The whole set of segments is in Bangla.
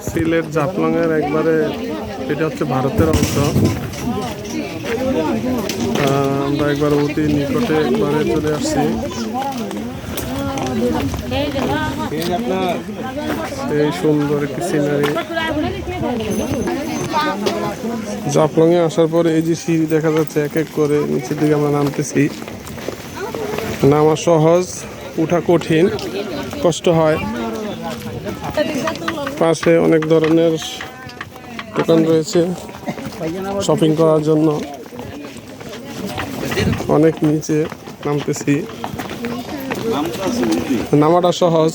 সিলেট জাফলং এর একবারে এটা হচ্ছে ভারতের অংশ। আমরা একবার অতি নিকটে একবারে চলে আসছি। এই সুন্দর একটি সিনারি। জাফলং এ আসার পরে এই যে সিঁড়ি দেখা যাচ্ছে, এক এক করে নিচের দিকে আমরা নামতেছি। নামা সহজ, উঠা কঠিন, কষ্ট হয়। পাশে অনেক ধরনের দোকান রয়েছে শপিং করার জন্য। অনেক নিচে নামতেছি, নামাটা সহজ,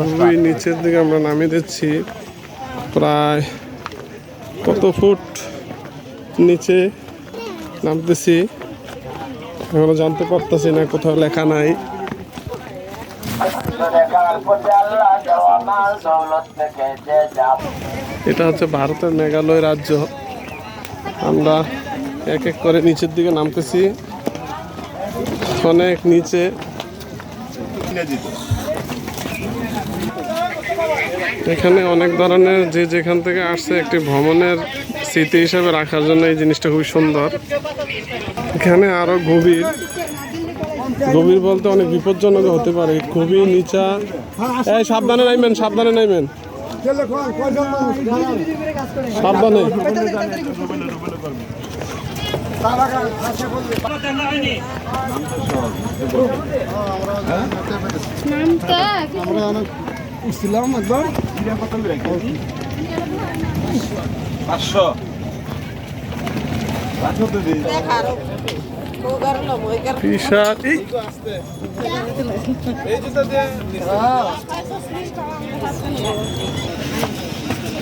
খুবই নিচের দিকে আমরা নামিয়ে দিচ্ছি। প্রায় কত ফুট নিচে নামতেছি এখনো জানতে পারতেছি না, কোথাও লেখা নাই। এটা হচ্ছে ভারতের মেঘালয় রাজ্য। আমরা এক এক করে নিচের দিকে নামতেছি, অনেক নিচে। এখানে অনেক ধরনের যে যেখান থেকে আসছে একটি ভ্রমণের স্মৃতি হিসাবে রাখার জন্য এই জিনিসটা খুবই সুন্দর। এখানে আরো গভীর গভীর বলতে অনেক বিপজ্জনক হতে পারে, খুবই নিচা। এই সাবধানে নাইবেন, সাবধানে নাইবেন, সাবধানে।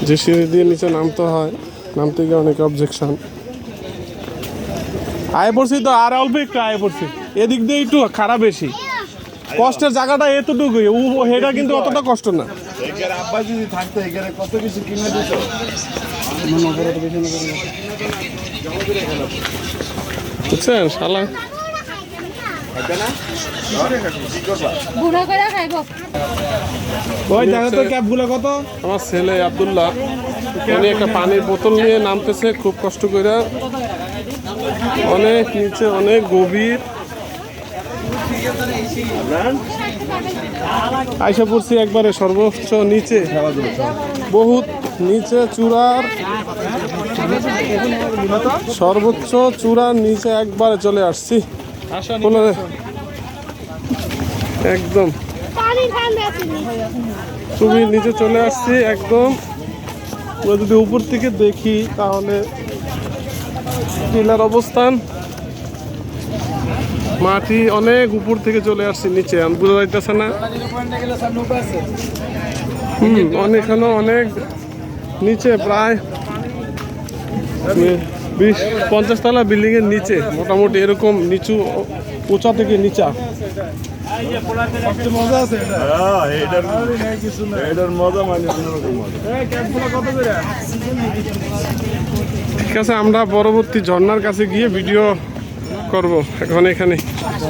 যে সিঁড়ি দিয়ে নিচে নামতে হয়, নামতে গিয়ে অনেক অবজেকশন। আয় পড়ছি তো, আর অল্প একটু আয় পড়ছি, এদিক দিয়ে একটু খারাপ বেশি। কষ্টের জায়গাটা এতটুকুই, এটা কিন্তু অতটা কষ্ট না। বুঝছেন শালা, আমার ছেলে আব্দুল্লাহ উনি একটা পানির বোতল নিয়ে নামতেছে খুব কষ্ট করে, অনেক নিচে, অনেক গভীর। আইসা পড়ছি একবারে সর্বোচ্চ নিচে, বহুত নিচে, চূড়ার সর্বোচ্চ চূড়ার নিচে একবারে চলে আসছি। একদম খুবই নিচে চলে আসছি একদম। যদি উপর থেকে দেখি তাহলে টিলার অবস্থান, মাটি অনেক উপর থেকে চলে আসছি নিচে, বোঝা যাইতেছে না। অনেকখানে অনেক নিচে, প্রায় 20-50 তলা বিল্ডিং এর নিচে মোটামুটি, এরকম নিচু, উঁচা থেকে নিচা। ঠিক আছে, আমরা পরবর্তী ঝর্ণার কাছে গিয়ে ভিডিও করব এখন এখানে।